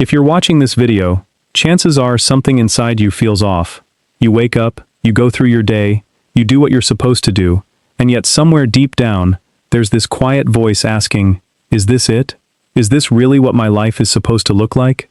If you're watching this video, chances are something inside you feels off. You wake up, you go through your day, you do what you're supposed to do, and yet somewhere deep down, there's this quiet voice asking, is this it? Is this really what my life is supposed to look like?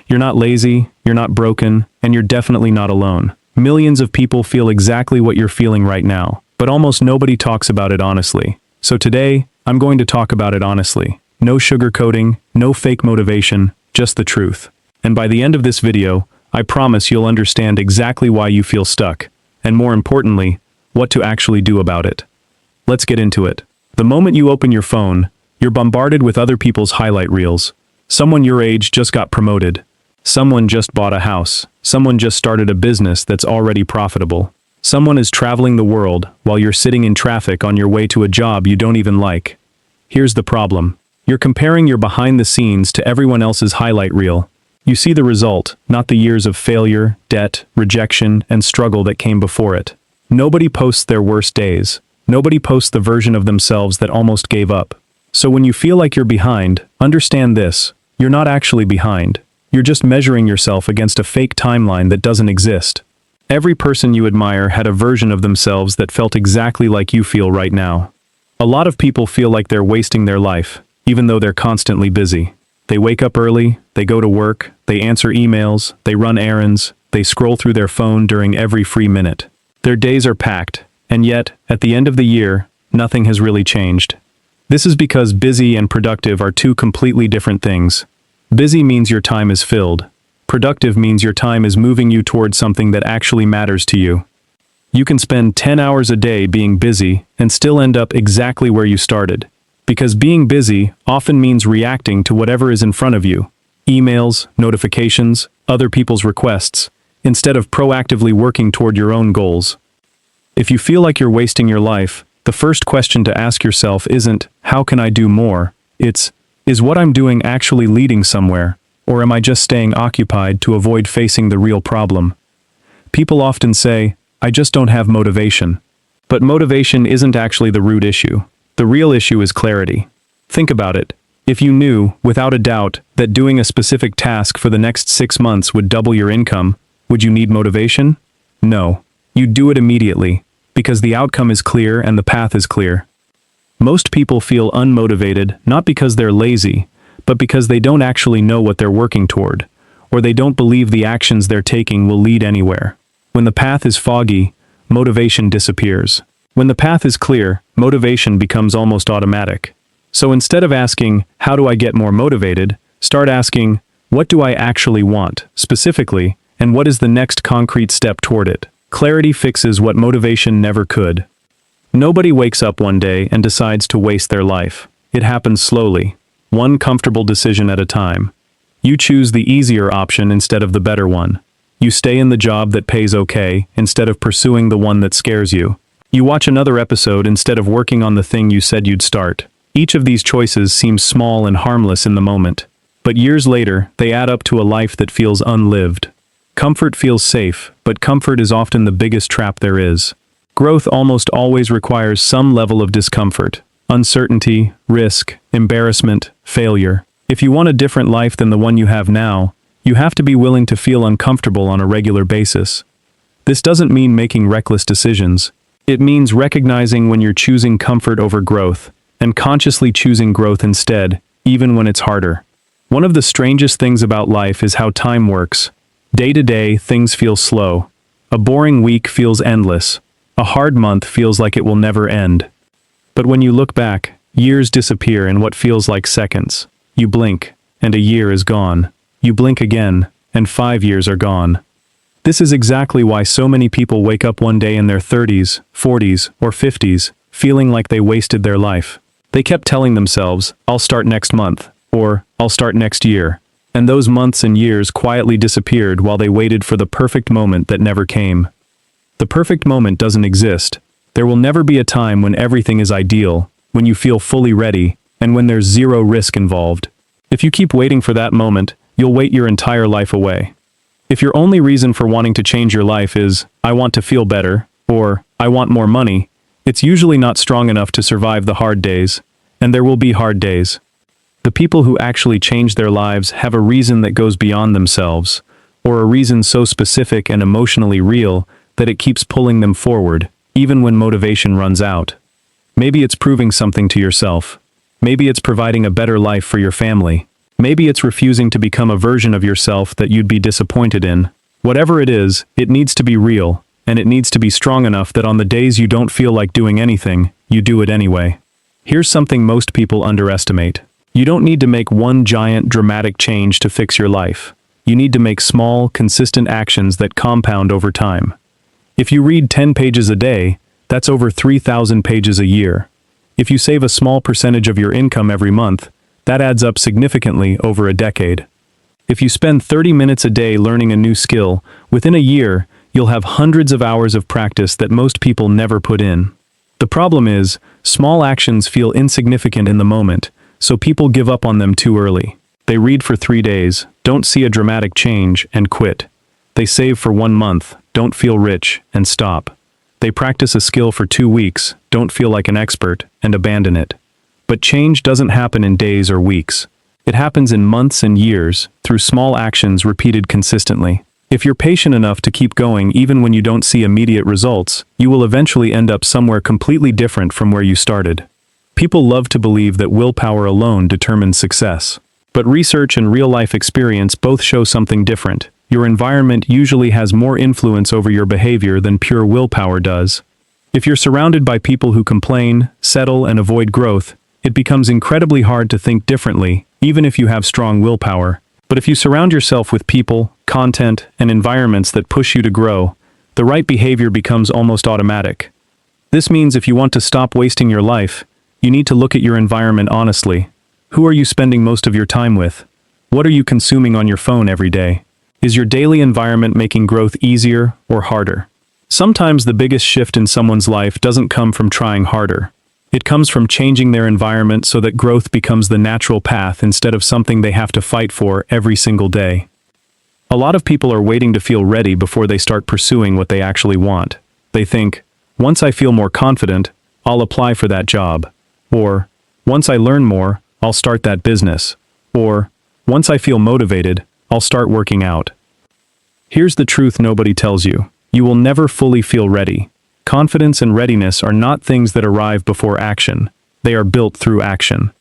You're not lazy, you're not broken, and you're definitely not alone. Millions of people feel exactly what you're feeling right now, but almost nobody talks about it honestly. So today, I'm going to talk about it honestly. No sugarcoating, no fake motivation, just the truth. And by the end of this video, I promise you'll understand exactly why you feel stuck, and more importantly, what to actually do about it. Let's get into it. The moment you open your phone, you're bombarded with other people's highlight reels. Someone your age just got promoted. Someone just bought a house. Someone just started a business that's already profitable. Someone is traveling the world while you're sitting in traffic on your way to a job you don't even like. Here's the problem. You're comparing your behind the scenes to everyone else's highlight reel. You see the result, not the years of failure, debt, rejection, and struggle that came before it. Nobody posts their worst days. Nobody posts the version of themselves that almost gave up. So when you feel like you're behind, understand this. You're not actually behind. You're just measuring yourself against a fake timeline that doesn't exist. Every person you admire had a version of themselves that felt exactly like you feel right now. A lot of people feel like they're wasting their life, even though they're constantly busy. They wake up early, they go to work, they answer emails, they run errands, they scroll through their phone during every free minute. Their days are packed, and yet, at the end of the year, nothing has really changed. This is because busy and productive are two completely different things. Busy means your time is filled. Productive means your time is moving you towards something that actually matters to you. You can spend 10 hours a day being busy and still end up exactly where you started. Because being busy often means reacting to whatever is in front of you. Emails, notifications, other people's requests, instead of proactively working toward your own goals. If you feel like you're wasting your life, the first question to ask yourself isn't, how can I do more? It's, is what I'm doing actually leading somewhere, or am I just staying occupied to avoid facing the real problem? People often say, I just don't have motivation. But motivation isn't actually the root issue. The real issue is clarity. Think about it. If you knew, without a doubt, that doing a specific task for the next 6 months would double your income, would you need motivation? No. You'd do it immediately, because the outcome is clear and the path is clear. Most people feel unmotivated not because they're lazy, but because they don't actually know what they're working toward, or they don't believe the actions they're taking will lead anywhere. When the path is foggy, motivation disappears. When the path is clear, motivation becomes almost automatic. So instead of asking, how do I get more motivated, start asking, what do I actually want, specifically, and what is the next concrete step toward it? Clarity fixes what motivation never could. Nobody wakes up one day and decides to waste their life. It happens slowly, one comfortable decision at a time. You choose the easier option instead of the better one. You stay in the job that pays okay instead of pursuing the one that scares you. You watch another episode instead of working on the thing you said you'd start. Each of these choices seems small and harmless in the moment, but years later, they add up to a life that feels unlived. Comfort feels safe, but comfort is often the biggest trap there is. Growth almost always requires some level of discomfort, uncertainty, risk, embarrassment, failure. If you want a different life than the one you have now, you have to be willing to feel uncomfortable on a regular basis. This doesn't mean making reckless decisions. It means recognizing when you're choosing comfort over growth, and consciously choosing growth instead, even when it's harder. One of the strangest things about life is how time works. Day to day, things feel slow. A boring week feels endless. A hard month feels like it will never end. But when you look back, years disappear in what feels like seconds. You blink, and a year is gone. You blink again, and 5 years are gone. This is exactly why so many people wake up one day in their 30s, 40s, or 50s, feeling like they wasted their life. They kept telling themselves, I'll start next month, or I'll start next year. And those months and years quietly disappeared while they waited for the perfect moment that never came. The perfect moment doesn't exist. There will never be a time when everything is ideal, when you feel fully ready, and when there's zero risk involved. If you keep waiting for that moment, you'll wait your entire life away. If your only reason for wanting to change your life is, I want to feel better, or I want more money, it's usually not strong enough to survive the hard days, and there will be hard days. The people who actually change their lives have a reason that goes beyond themselves, or a reason so specific and emotionally real that it keeps pulling them forward, even when motivation runs out. Maybe it's proving something to yourself. Maybe it's providing a better life for your family. Maybe it's refusing to become a version of yourself that you'd be disappointed in. Whatever it is, it needs to be real, and it needs to be strong enough that on the days you don't feel like doing anything, you do it anyway. Here's something most people underestimate. You don't need to make one giant, dramatic change to fix your life. You need to make small, consistent actions that compound over time. If you read 10 pages a day, that's over 3,000 pages a year. If you save a small percentage of your income every month, that adds up significantly over a decade. If you spend 30 minutes a day learning a new skill, within a year, you'll have hundreds of hours of practice that most people never put in. The problem is, small actions feel insignificant in the moment, so people give up on them too early. They read for 3 days, don't see a dramatic change, and quit. They save for 1 month, don't feel rich, and stop. They practice a skill for 2 weeks, don't feel like an expert, and abandon it. But change doesn't happen in days or weeks. It happens in months and years, through small actions repeated consistently. If you're patient enough to keep going even when you don't see immediate results, you will eventually end up somewhere completely different from where you started. People love to believe that willpower alone determines success. But research and real-life experience both show something different. Your environment usually has more influence over your behavior than pure willpower does. If you're surrounded by people who complain, settle, and avoid growth, it becomes incredibly hard to think differently, even if you have strong willpower. But if you surround yourself with people, content, and environments that push you to grow, the right behavior becomes almost automatic. This means if you want to stop wasting your life, you need to look at your environment honestly. Who are you spending most of your time with? What are you consuming on your phone every day? Is your daily environment making growth easier or harder? Sometimes the biggest shift in someone's life doesn't come from trying harder. It comes from changing their environment so that growth becomes the natural path instead of something they have to fight for every single day. A lot of people are waiting to feel ready before they start pursuing what they actually want. They think, once I feel more confident, I'll apply for that job. Or, once I learn more, I'll start that business. Or, once I feel motivated, I'll start working out. Here's the truth nobody tells you. You will never fully feel ready. Confidence and readiness are not things that arrive before action. They are built through action.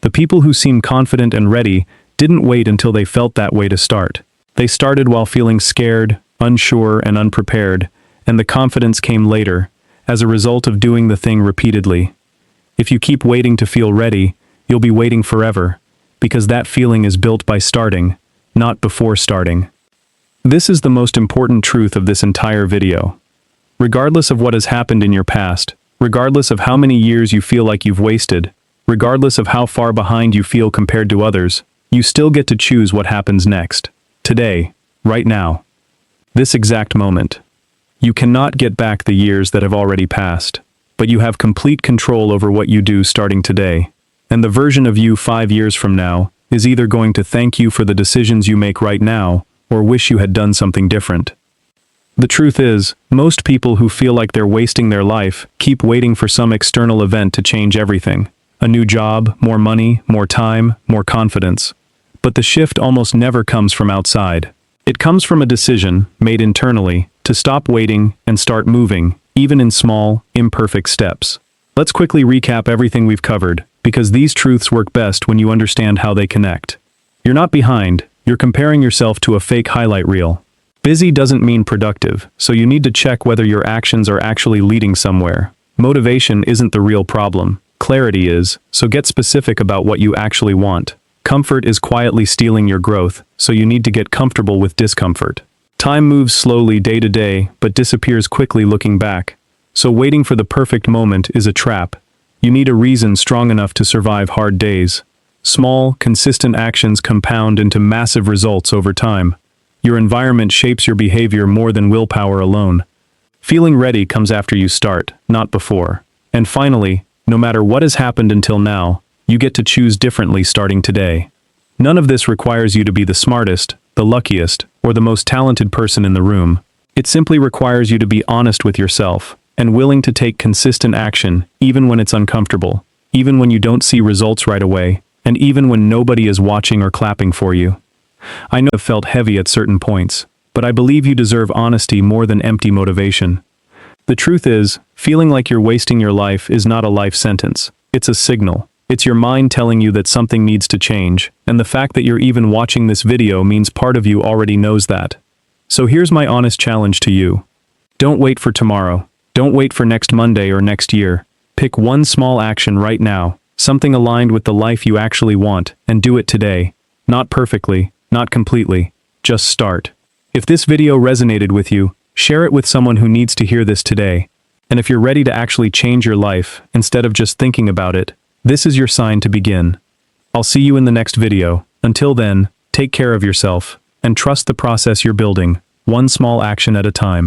The people who seem confident and ready didn't wait until they felt that way to start. They started while feeling scared, unsure, and unprepared, and the confidence came later, as a result of doing the thing repeatedly. If you keep waiting to feel ready, you'll be waiting forever, because that feeling is built by starting, not before starting. This is the most important truth of this entire video. Regardless of what has happened in your past, regardless of how many years you feel like you've wasted, regardless of how far behind you feel compared to others, you still get to choose what happens next. Today, right now. This exact moment. You cannot get back the years that have already passed, but you have complete control over what you do starting today. And the version of you 5 years from now is either going to thank you for the decisions you make right now or wish you had done something different. The truth is, most people who feel like they're wasting their life keep waiting for some external event to change everything. A new job, more money, more time, more confidence. But the shift almost never comes from outside. It comes from a decision, made internally, to stop waiting and start moving, even in small, imperfect steps. Let's quickly recap everything we've covered, because these truths work best when you understand how they connect. You're not behind, you're comparing yourself to a fake highlight reel. Busy doesn't mean productive, so you need to check whether your actions are actually leading somewhere. Motivation isn't the real problem. Clarity is, so get specific about what you actually want. Comfort is quietly stealing your growth, so you need to get comfortable with discomfort. Time moves slowly day to day, but disappears quickly looking back. So waiting for the perfect moment is a trap. You need a reason strong enough to survive hard days. Small, consistent actions compound into massive results over time. Your environment shapes your behavior more than willpower alone. Feeling ready comes after you start, not before. And finally, no matter what has happened until now, you get to choose differently starting today. None of this requires you to be the smartest, the luckiest, or the most talented person in the room. It simply requires you to be honest with yourself and willing to take consistent action, even when it's uncomfortable, even when you don't see results right away, and even when nobody is watching or clapping for you. I know I've felt heavy at certain points, but I believe you deserve honesty more than empty motivation. The truth is, feeling like you're wasting your life is not a life sentence. It's a signal. It's your mind telling you that something needs to change, and the fact that you're even watching this video means part of you already knows that. So here's my honest challenge to you. Don't wait for tomorrow. Don't wait for next Monday or next year. Pick one small action right now, something aligned with the life you actually want, and do it today. Not perfectly, not completely. Just start. If this video resonated with you, share it with someone who needs to hear this today. And if you're ready to actually change your life, instead of just thinking about it, this is your sign to begin. I'll see you in the next video. Until then, take care of yourself, and trust the process you're building, one small action at a time.